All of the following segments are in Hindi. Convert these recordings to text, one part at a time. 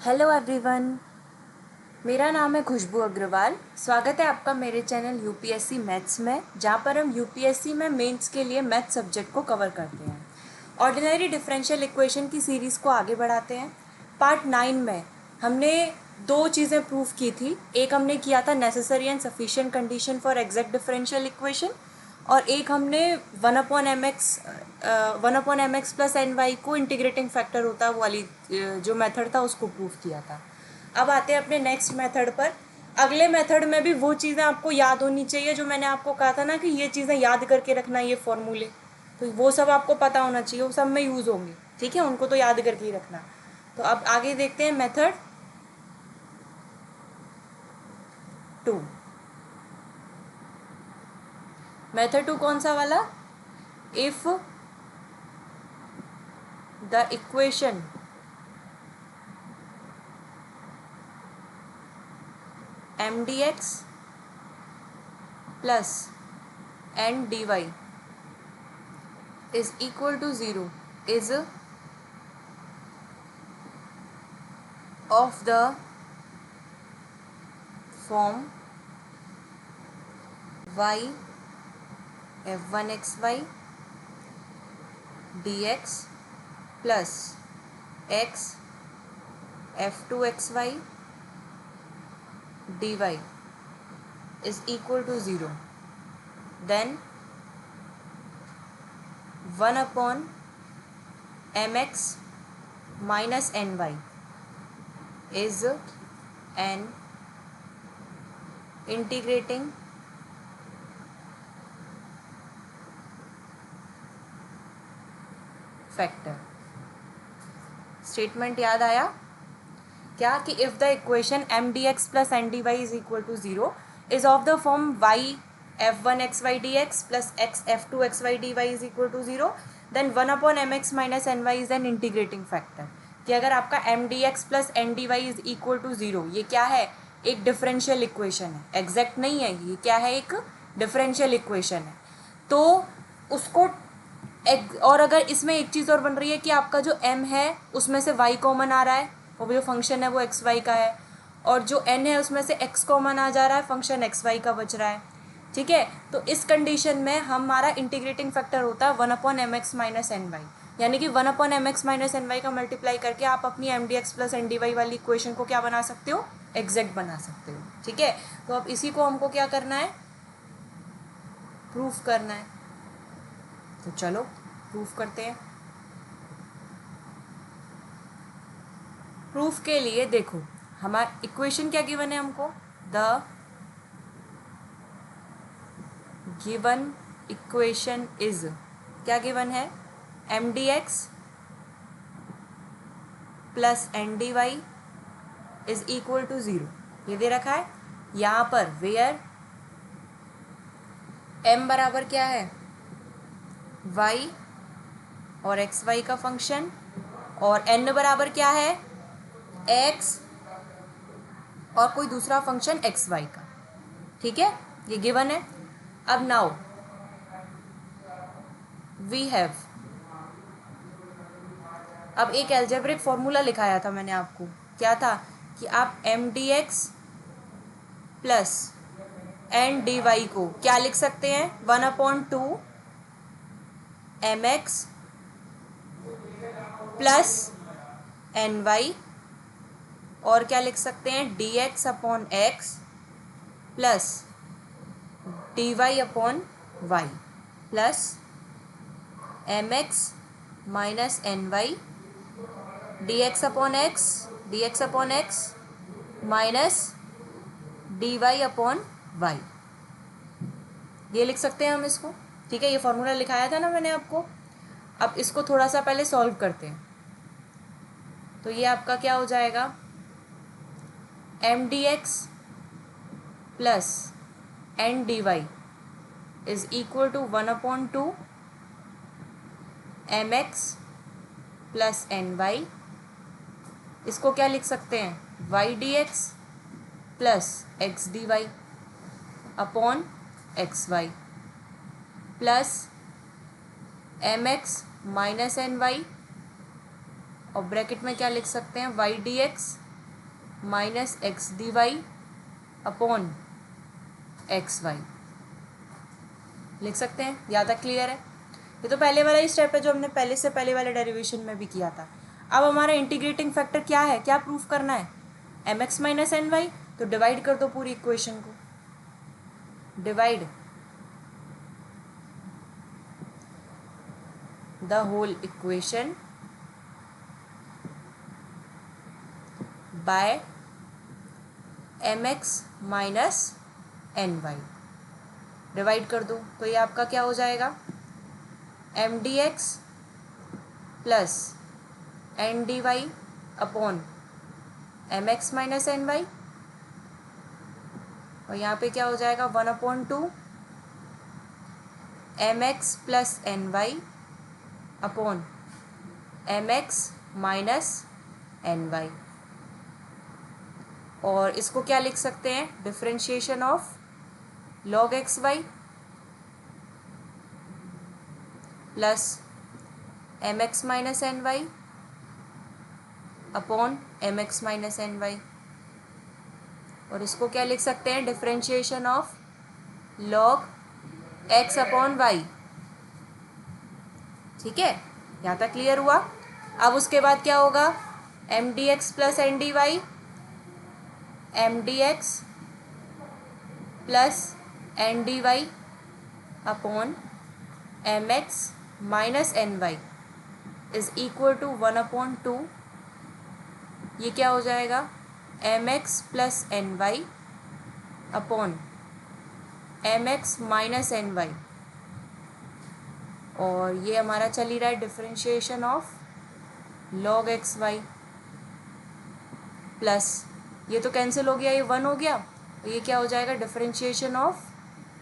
हेलो एवरीवन, मेरा नाम है खुशबू अग्रवाल। स्वागत है आपका मेरे चैनल यूपीएससी मैथ्स में, जहाँ पर हम यूपीएससी में मेंस के लिए मैथ सब्जेक्ट को कवर करते हैं। ऑर्डिनरी डिफरेंशियल इक्वेशन की सीरीज़ को आगे बढ़ाते हैं। पार्ट 9 में हमने दो चीज़ें प्रूव की थी। एक हमने किया था necessary and sufficient condition for exact differential equation, और एक हमने 1/mx प्लस एन वाई को इंटीग्रेटिंग फैक्टर होता है वो वाली जो मेथड था उसको प्रूव किया था। अब आते हैं अपने नेक्स्ट मेथड पर। अगले मेथड में भी वो चीज़ें आपको याद होनी चाहिए जो मैंने आपको कहा था ना कि ये चीज़ें याद करके रखना, ये फॉर्मूले, तो वो सब आपको पता होना चाहिए, वो सब में यूज़ होंगे। ठीक है, उनको तो याद करके ही रखना। तो अब आगे देखते हैं मेथड 2। मेथड 2 कौन सा वाला? If the equation mdx plus n dy is equal to 0 is of the form y f1xy dx plus x f2xy dy is equal to 0, then 1 upon mx minus ny is an integrating factor. Statement याद आया क्या? कि if the equation M D x plus N D Y is equal to 0 is of the form Y F one X Y D x plus X F two X Y D Y is equal to 0, then 1 upon M x minus N Y is an integrating factor. कि अगर आपका M D x plus N D Y is equal to 0, ये क्या है? एक डिफरेंशियल इक्वेशन है, एग्जैक्ट नहीं है, ये क्या है? एक डिफरेंशियल इक्वेशन है। तो उसको और अगर इसमें एक चीज़ और बन रही है कि आपका जो m है उसमें से y कॉमन आ रहा है, और जो फंक्शन है वो एक्स वाई का है, और जो n है उसमें से x कॉमन आ जा रहा है, फंक्शन एक्स वाई का बच रहा है। ठीक है, तो इस कंडीशन में हमारा इंटीग्रेटिंग फैक्टर होता है 1 upon M x minus N Y, यानी कि 1 upon M x minus N Y का मल्टीप्लाई करके आप अपनी M D x plus N D Y वाली इक्वेशन को क्या बना सकते हो? एग्जैक्ट बना सकते हो। ठीक है, तो अब इसी को हमको क्या करना है? प्रूफ करना है। तो चलो प्रूफ करते हैं। प्रूफ के लिए देखो, हमारा इक्वेशन क्या गिवन है हमको? द गिवन इक्वेशन इज, क्या गिवन है? M D x plus N D Y is equal to 0, ये दे रखा है यहाँ पर, वेयर m बराबर क्या है? y और एक्स वाई का फंक्शन, और n बराबर क्या है? x और कोई दूसरा फंक्शन एक्स वाई का। ठीक है, ये गिवन है। अब नाउ वी हैव, अब एक एल्जेब्रिक फॉर्मूला लिखाया था मैंने आपको, क्या था? कि आप M D x plus N D Y को क्या लिख सकते हैं? 1/2 M X plus N Y, और क्या लिख सकते हैं? D X upon X plus D Y upon Y plus M x minus N Y D X upon X minus D Y upon Y, ये लिख सकते हैं हम इसको। ठीक है, ये फॉर्मूला लिखाया था ना मैंने आपको। अब इसको थोड़ा सा पहले सॉल्व करते हैं। तो ये आपका क्या हो जाएगा? M D x plus N D Y is equal to 1/2 M X plus N Y, इसको क्या लिख सकते हैं? Y D x plus X D Y upon X Y plus M x minus N Y, और ब्रैकेट में क्या लिख सकते हैं? Y D X minus X D Y upon X Y लिख सकते हैं। यहाँ तक क्लियर है? ये तो पहले वाला ही स्टेप है जो हमने पहले वाले डेरिवेशन में भी किया था। अब हमारा इंटीग्रेटिंग फैक्टर क्या है, क्या प्रूफ करना है? M x minus N Y. तो डिवाइड कर दो पूरी इक्वेशन को, divide the whole equation by M x minus N Y. Divide कर दो तो ये आपका क्या हो जाएगा, M D x plus N D Y upon M x minus N Y, और यहाँ पे क्या हो जाएगा 1/2 M X plus N Y upon M x minus N Y. और इसको क्या लिख सकते हैं, differentiation of log x Y plus M x minus N Y upon M x minus N Y. और इसको क्या लिख सकते हैं, differentiation of log x upon Y. ठीक है, यहाँ तक क्लियर हुआ? अब उसके बाद क्या होगा, M D x plus N D Y, M D x plus N D Y upon M x minus N Y is equal to 1/2। ये क्या हो जाएगा, M X plus N Y upon M x minus N Y. और ये हमारा चल ही रहा है differentiation of log x Y plus ये तो कैंसिल हो गया, ये 1 हो गया, तो ये क्या हो जाएगा, differentiation of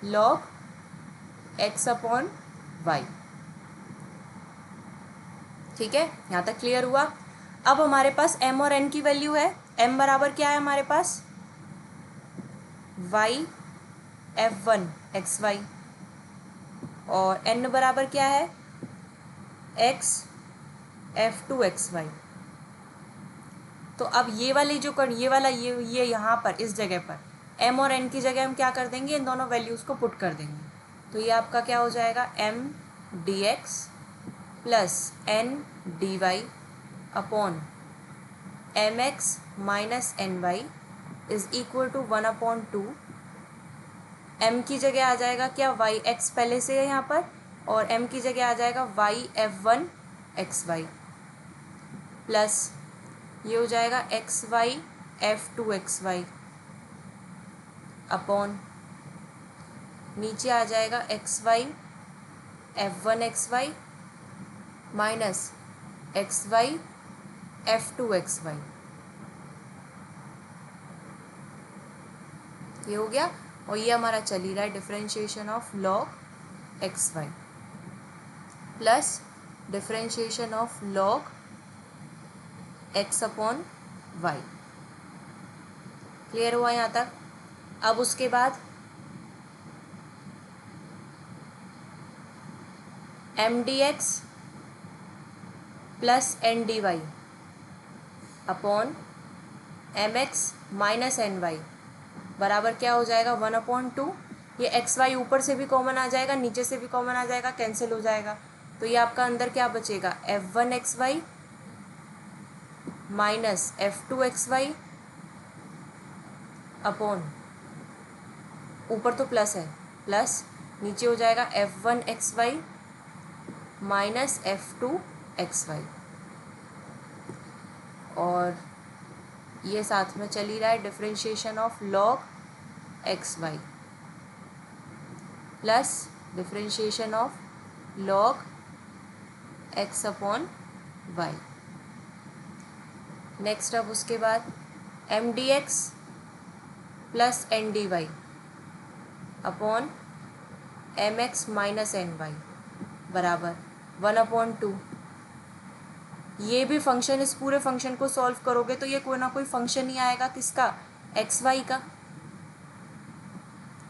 log x upon Y. ठीक है, यहाँ तक क्लियर हुआ? अब हमारे पास m और n की वैल्यू है। m बराबर क्या है हमारे पास, y f1 एक्स वाई, और n बराबर क्या है, x f2 एक्स वाई। तो अब ये वाली जो ये वाला ये यहाँ पर इस जगह पर m और n की जगह हम क्या कर देंगे, इन दोनों वैल्यूज़ को पुट कर देंगे। तो ये आपका क्या हो जाएगा, m D x plus n D Y upon M x minus N Y is equal to 1/2। m की जगह आ जाएगा क्या, वाई एक्स पहले से है यहाँ पर, और m की जगह आ जाएगा Y f1 x Y plus ये हो जाएगा x y f2 x y upon नीचे आ जाएगा x y f1 x y minus x y f2 x y. ये हो गया, और ये हमारा चल ही रहा है differentiation of log x Y plus differentiation of log x upon y. Clear हुआ यहाँ तक? अब उसके बाद m D x plus N D Y upon M x minus N y बराबर क्या हो जाएगा, 1/2। ये एक्स वाई ऊपर से भी कॉमन आ जाएगा, नीचे से भी कॉमन आ जाएगा, कैंसिल हो जाएगा। तो ये आपका अंदर क्या बचेगा, f1 x y minus f2 x y upon ऊपर तो प्लस है, प्लस नीचे हो जाएगा f1 x y minus f2 x Y. और ये साथ में चल ही रहा है differentiation of log x Y plus differentiation of log x upon y. Next अब उसके बाद m D x plus N D Y upon M x minus N y बराबर 1/2। ये भी फंक्शन, इस पूरे फंक्शन को सॉल्व करोगे तो ये कोई ना कोई फंक्शन ही आएगा, किसका, एक्स वाई का।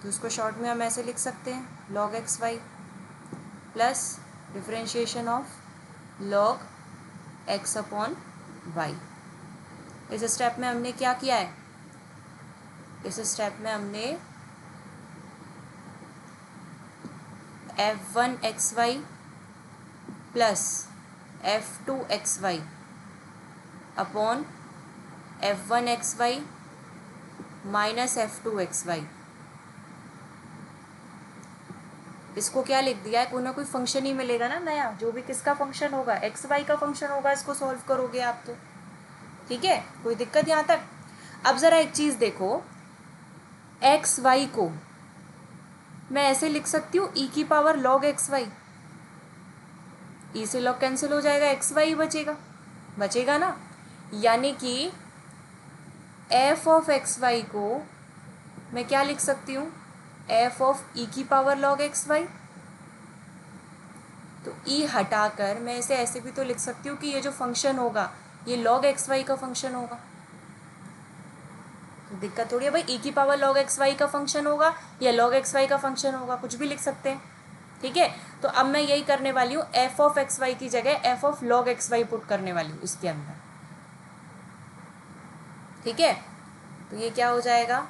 तो इसको शॉर्ट में हम ऐसे लिख सकते हैं, log x Y plus differentiation of log x upon y. इस स्टेप में हमने क्या किया है, इस स्टेप में हमने f1xy plus f2xy upon f1xy minus f2xy, इसको क्या लिख दिया है, कोई ना कोई फंक्शन ही मिलेगा ना नया, जो भी किसका फंक्शन होगा, एक्स वाई का फंक्शन होगा, इसको सॉल्व करोगे आप तो। ठीक है, कोई दिक्कत यहाँ तक। अब ज़रा एक चीज़ देखो, एक्स वाई को मैं ऐसे लिख सकती हूँ ई की पावर लॉग एक्स वाई, ई से लॉग कैंसिल हो जाएगा, एक्स वाई बचेगा, बचेगा ना। यानी कि एफ ऑफ एक्स वाई को मैं क्या लिख सकती हूँ, एफ ऑफ ई की पावर लॉग एक्स वाई। तो ई हटाकर मैं इसे ऐसे भी तो लिख सकती हूँ कि ये जो फंक्शन होगा ये लॉग एक्स वाई का फंक्शन होगा। तो दिक्कत थोड़ी है भाई, ई की पावर लॉग एक्स वाई का फंक्शन होगा या लॉग एक्स वाई का फंक्शन होगा, कुछ भी लिख सकते हैं। ठीक है, तो अब मैं यही करने वाली हूँ, एफ ऑफ एक्स वाई की जगह f of log x y put करने वाली हूँ इसके अंदर। ठीक है, तो ये क्या हो जाएगा,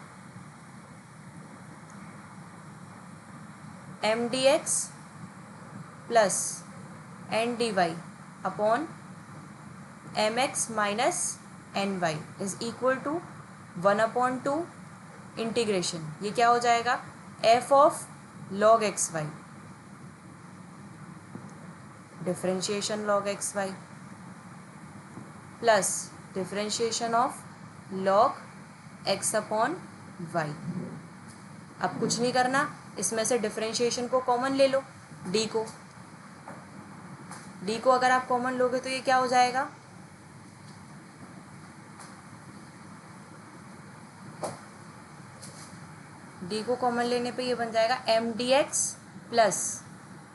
M D x plus N D Y upon M x minus N Y is equal to 1/2 integration, ये क्या हो जाएगा, f of log x y differentiation log x Y plus differentiation of log x upon y. अब कुछ नहीं करना, इसमें से डिफरेंशिएशन को कॉमन ले लो, डी को अगर आप कॉमन लोगे तो ये क्या हो जाएगा, डी को कॉमन लेने पे ये बन जाएगा M D x plus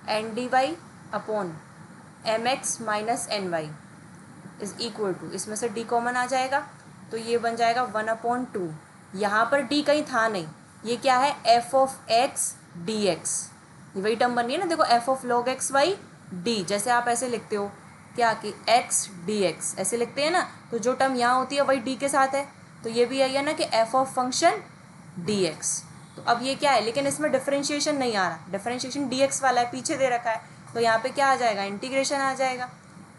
N D Y upon M x minus N Y is equal to, इसमें से डी कॉमन आ जाएगा तो ये बन जाएगा 1/2। यहाँ पर डी कहीं था नहीं, ये क्या है, f of x d x, ये वही टर्म बन रही है ना, देखो f of log x Y d, जैसे आप ऐसे लिखते हो क्या कि एक्स डी एक्स ऐसे लिखते हैं ना, तो जो टर्म यहाँ होती है वही डी के साथ है, तो ये भी यही है ना कि F of function D x. तो अब ये क्या है, लेकिन इसमें डिफरेंशिएशन नहीं आ रहा, डिफरेंशिएशन डी एक्स वाला है, पीछे दे रखा है, तो यहाँ पे क्या आ जाएगा, इंटीग्रेशन आ जाएगा,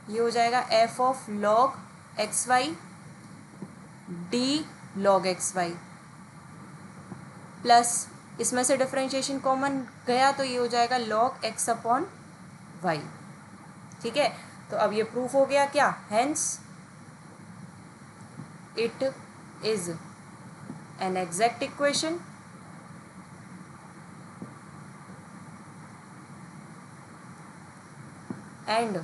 ये हो जाएगा f of log x Y d log x Y plus इसमें से डिफरेंशिएशन कॉमन गया तो ये हो जाएगा लॉग एक्स अपॉन वाई। ठीक है, तो अब ये प्रूफ हो गया क्या, hence it is an exact equation and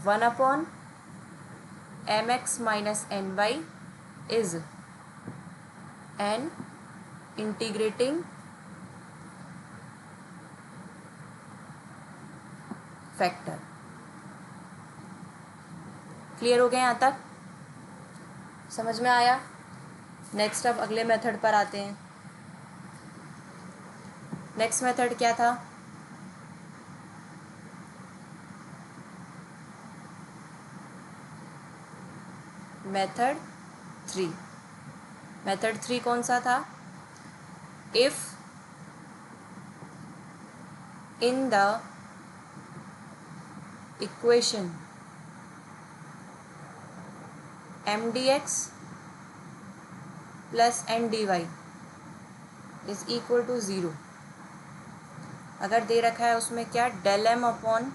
1/mx minus ny is an integrating factor. Clear हो गया यहाँ तक, समझ में आया। नेक्स्ट अब अगले मेथड पर आते हैं। नेक्स्ट मेथड क्या था, मेथड 3। मेथड 3 कौन सा था, if in the equation M D x plus N D Y is equal to 0, अगर दे रखा है उसमें क्या, del m upon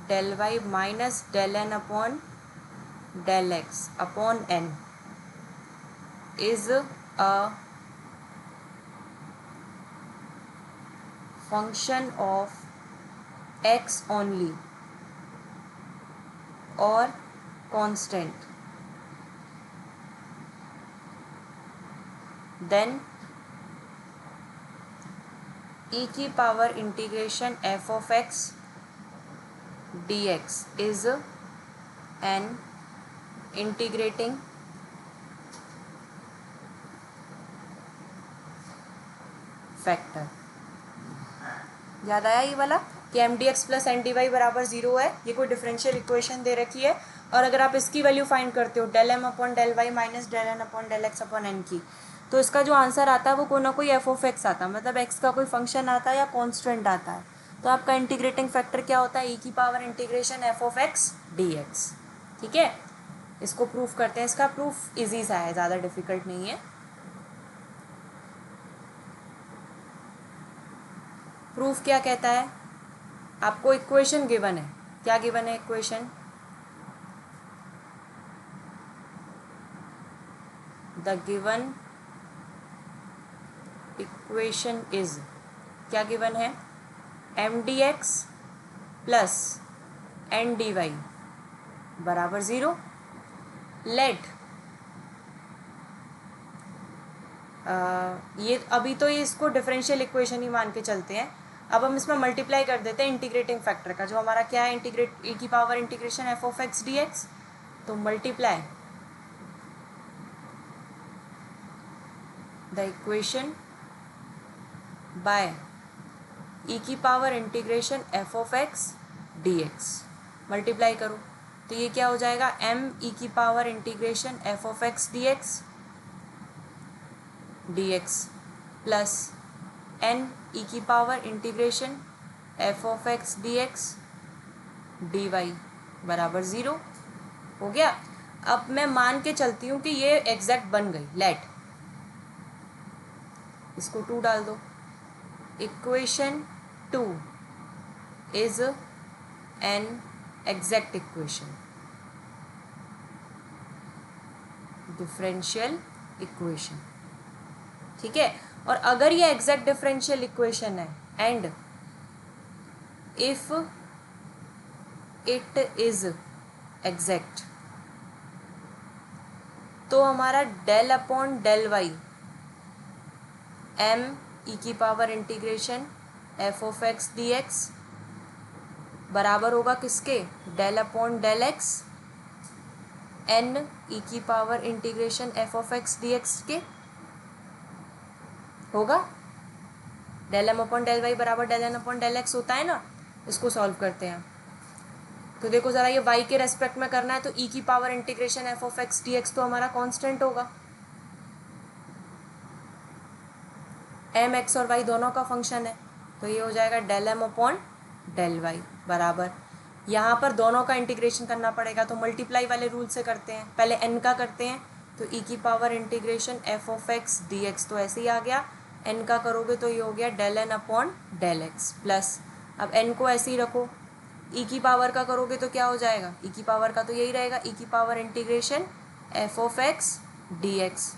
del y minus del n upon del x upon n is a function of x only और कांस्टेंट, देन ई की power integration f of x d x is an integrating factor. याद आया ये वाला, कि m D x plus N D y बराबर 0 है, ये कोई डिफरेंशियल इक्वेशन दे रखी है, और अगर आप इसकी वैल्यू फाइंड करते हो del m upon del y minus del n upon del x upon n की, तो इसका जो आंसर आता है वो कोई ना कोई एफ ऑफ एक्स आता है, मतलब एक्स का कोई फंक्शन आता है या कॉन्स्टेंट आता है। तो आपका इंटीग्रेटिंग फैक्टर क्या होता है, ई की power integration f of x d x. ठीक है, इसको प्रूफ करते हैं। इसका प्रूफ इजी सा है, ज़्यादा डिफिकल्ट नहीं है। प्रूफ क्या कहता है, आपको इक्वेशन गिवन है, क्या गिवन है equation, the given equation is, क्या गिवन है, M D x plus N D y बराबर 0। लेट ये अभी तो ये इसको डिफरेंशियल इक्वेशन ही मान के चलते हैं। अब हम इसमें मल्टीप्लाई कर देते हैं इंटीग्रेटिंग फैक्टर का, जो हमारा क्या है, इंटीग्रेट ई की power integration f of x d x. तो multiply the equation by e की power integration f of x d x. Multiply करो तो ये क्या हो जाएगा, एम ई की power integration f of x d x d x plus n e की power integration f of x d x D y बराबर 0 हो गया। अब मैं मान के चलती हूँ कि ये एग्जैक्ट बन गई। लेट इसको 2 डाल दो, equation 2 is an exact equation, differential equation. ठीक है, और अगर ये एग्जैक्ट डिफरेंशियल इक्वेशन है and if it is exact, तो हमारा del upon del y m e की power integration f of x d x बराबर होगा किसके, del upon del x n e की power integration f of x d x के होगा। Del m upon del y बराबर del n upon del x होता है ना। इसको सॉल्व करते हैं। तो देखो ज़रा, ये y के रेस्पेक्ट में करना है, तो e की power integration f of x d x तो हमारा कांस्टेंट होगा, एम एक्स और y दोनों का फंक्शन है, तो ये हो जाएगा del m upon del y बराबर, यहाँ पर दोनों का इंटीग्रेशन करना पड़ेगा, तो मल्टीप्लाई वाले रूल से करते हैं, पहले n का करते हैं, तो e की power integration f of x d x तो ऐसे ही आ गया, n का करोगे तो ये हो गया del n upon del x plus, अब n को ऐसे ही रखो, e की पावर का करोगे तो क्या हो जाएगा, e की पावर का तो यही रहेगा, e की power integration f of x d x,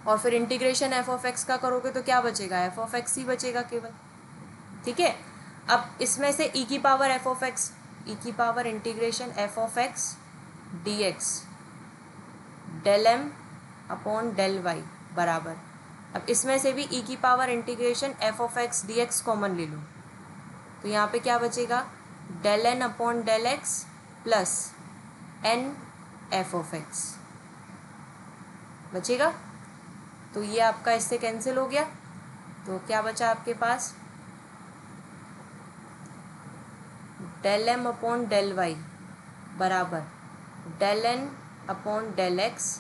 और फिर इंटीग्रेशन एफ ऑफ एक्स का करोगे तो क्या बचेगा, एफ ऑफ एक्स ही बचेगा केवल। ठीक है, अब इसमें से e की power f of x, e की power integration f of x d x del m upon del y बराबर, अब इसमें से भी e की power integration f of x d x common ले लो, तो यहाँ पे क्या बचेगा, del n upon del x plus n f of x बचेगा। तो ये आपका इससे कैंसिल हो गया, तो क्या बचा आपके पास, del m upon del y बराबर del n upon del x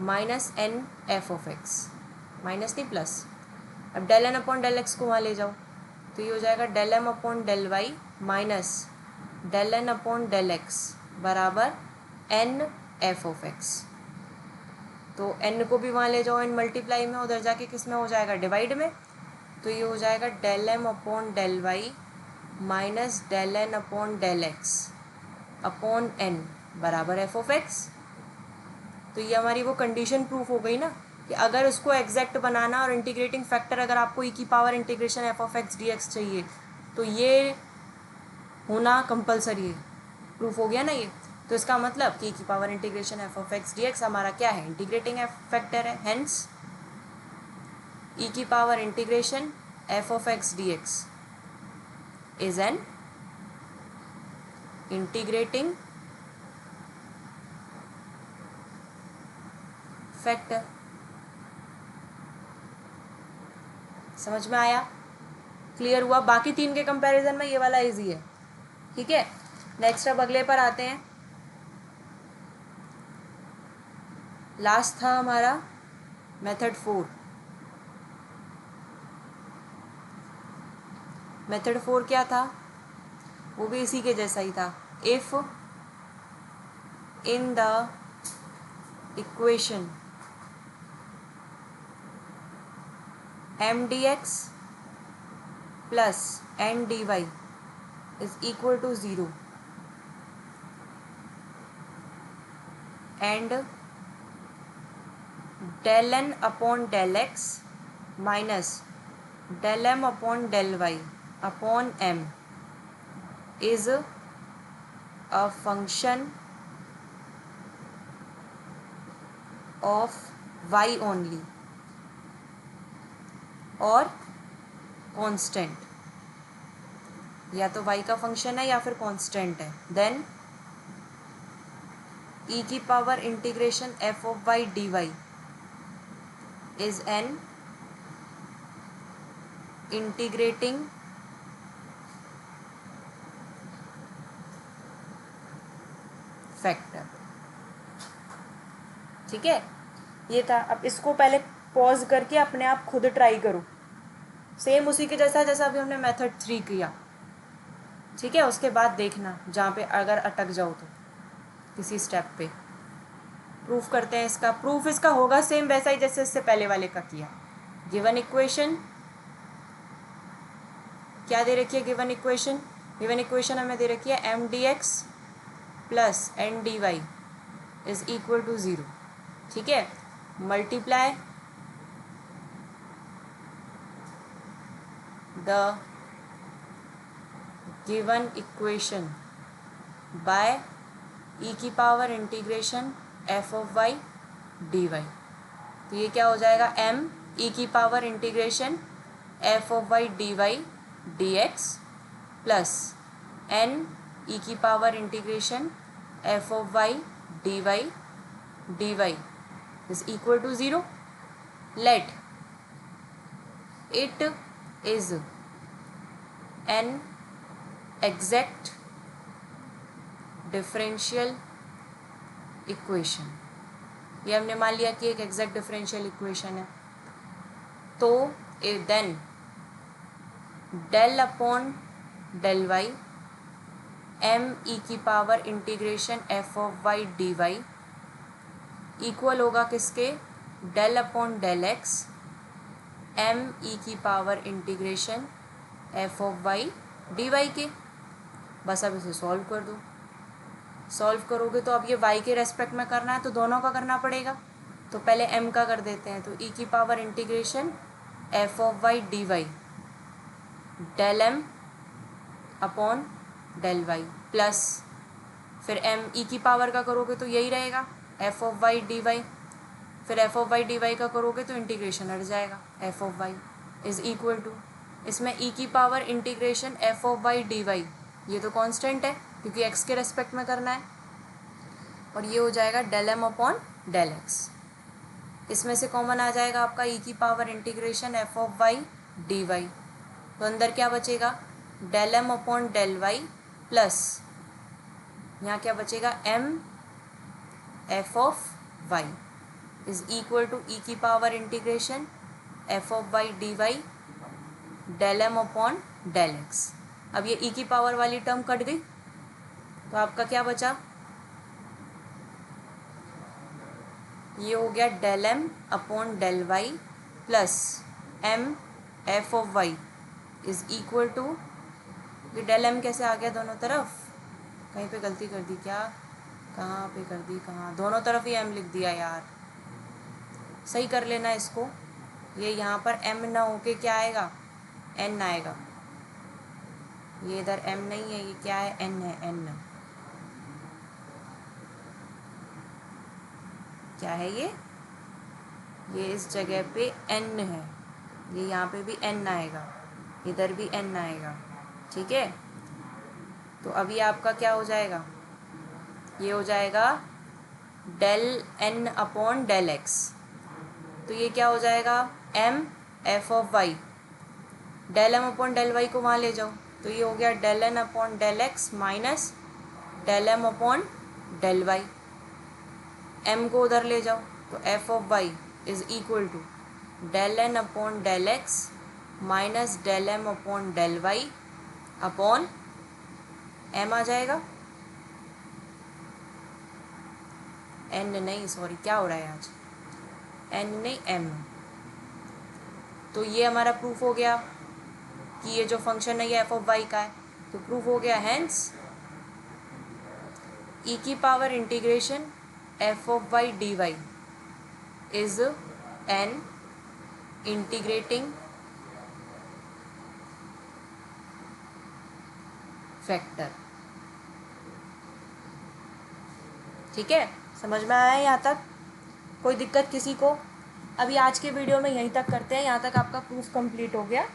minus n f of x, minus नहीं प्लस, अब del n upon del x को वहाँ ले जाओ, तो ये हो जाएगा del m upon del y minus del n upon del x बराबर एन एफ ऑफ एक्स, तो n को भी वहाँ ले जाओ एन मल्टीप्लाई में, उधर जाके किस में हो जाएगा, डिवाइड में, तो ये हो जाएगा del m upon del y minus del n upon del x upon n बराबर एफ ऑफ एक्स। तो ये हमारी वो कंडीशन प्रूफ हो गई ना, कि अगर उसको एग्जैक्ट बनाना और इंटीग्रेटिंग फैक्टर अगर आपको ई की power integration f of x d x चाहिए, तो ये होना कंपलसरी है, प्रूफ हो गया ना ये। तो इसका मतलब कि ई की power integration f of x d x हमारा क्या है, इंटीग्रेटिंग फैक्टर है, हेंस ई की power integration f of x d x is an integrating factor. समझ में आया? क्लियर हुआ? बाकी तीन के कंपैरिजन में ये वाला इजी है, ठीक है। नेक्स्ट अब अगले पर आते हैं। लास्ट था हमारा मेथड 4। मेथड 4 क्या था? वो भी इसी के जैसा ही था। If in the equation M D x plus N D Y is equal to 0 and del n upon del x minus del m upon del y upon m is a function of y only और कांस्टेंट, या तो y का फंक्शन है या फिर कांस्टेंट है, देन e की power integration f of y dy is an integrating factor, ठीक है। ये था। अब इसको पहले पॉज करके अपने आप खुद ट्राई करो, सेम उसी के जैसा जैसा अभी हमने मेथड 3 किया, ठीक है। उसके बाद देखना जहाँ पे अगर अटक जाओ तो किसी स्टेप पे। प्रूफ करते हैं इसका। प्रूफ इसका होगा सेम वैसा ही जैसे इससे पहले वाले का किया। गिवन इक्वेशन क्या दे रखी है? गिवन इक्वेशन हमें दे रखी है M D x plus N D Y is equal to 0, ठीक है। Multiply the given equation by e की power integration f of y D y. तो ये क्या हो जाएगा? एम ई की power integration f of y D y D x plus n e की power integration f of y D Y is equal to 0। Let it is an exact differential equation. ये हमने मान लिया कि एक एग्जैक्ट डिफरेंशियल इक्वेशन है। तो then del upon del y m e की power integration f of y D y equal होगा किसके? Del upon del x m e की power integration f of y D y के। बस अब इसे सॉल्व कर दो। सॉल्व करोगे तो अब ये y के रेस्पेक्ट में करना है तो दोनों का करना पड़ेगा। तो पहले m का कर देते हैं। तो e की power integration f of y d y del m upon del y plus फिर m e की पावर का करोगे तो यही रहेगा f of y d y, फिर f of y d y का करोगे तो इंटीग्रेशन हट जाएगा f of y is equal to, इसमें e की power integration f of y d y ये तो कांस्टेंट है क्योंकि x के रेस्पेक्ट में करना है, और ये हो जाएगा del m upon del x। इसमें से कॉमन आ जाएगा आपका e की power integration f of y d y. तो अंदर क्या बचेगा? Del m upon del y plus यहाँ क्या बचेगा? m f of y is equal to e की power integration f of y d y del m upon del x। अब ये e की पावर वाली टर्म कट गई तो आपका क्या बचा? ये हो गया del m upon del y plus m f of y is equal to, ये डेल m कैसे आ गया दोनों तरफ? कहीं पे गलती कर दी क्या? कहाँ पे कर दी? कहाँ? दोनों तरफ ही m लिख दिया यार, सही कर लेना इसको। ये यहाँ पर m ना होके क्या आएगा? n आएगा। ये इधर m नहीं है, ये क्या है? n है। n क्या है ये इस जगह पे n है, ये यहाँ पे भी n आएगा, इधर भी n आएगा, ठीक है। तो अभी आपका क्या हो जाएगा? ये हो जाएगा del n upon del x। तो ये क्या हो जाएगा? m f of y del m upon del y को वहाँ ले जाओ, तो ये हो गया del n upon del x minus del m upon del y. M को उधर ले जाओ, तो f of y is equal to del n upon del x minus del m upon del y upon m आ जाएगा, एन नहीं, सॉरी क्या हो रहा है आज, एन नहीं एम। तो ये हमारा प्रूफ हो गया कि ये जो फंक्शन है ये एफ ऑफ वाई का है, तो प्रूफ हो गया। हैंस ई की power integration f of y D Y is an integrating factor. ठीक है, समझ में आया यहाँ तक? कोई दिक्कत किसी को? अभी आज के वीडियो में यहीं तक करते हैं, यहाँ तक आपका प्रूफ कंप्लीट हो गया।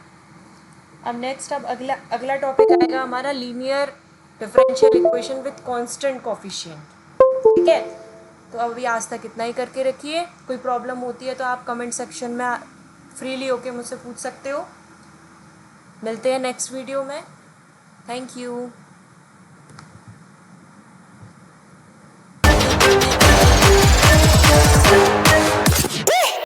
अब नेक्स्ट अगला टॉपिक आएगा हमारा linear differential equation with constant coefficient. ठीक है, तो अभी आज तक इतना ही करके रखिए। कोई प्रॉब्लम होती है तो आप कमेंट सेक्शन में फ्रीली होके मुझसे पूछ सकते हो। मिलते हैं नेक्स्ट वीडियो में। Thank you.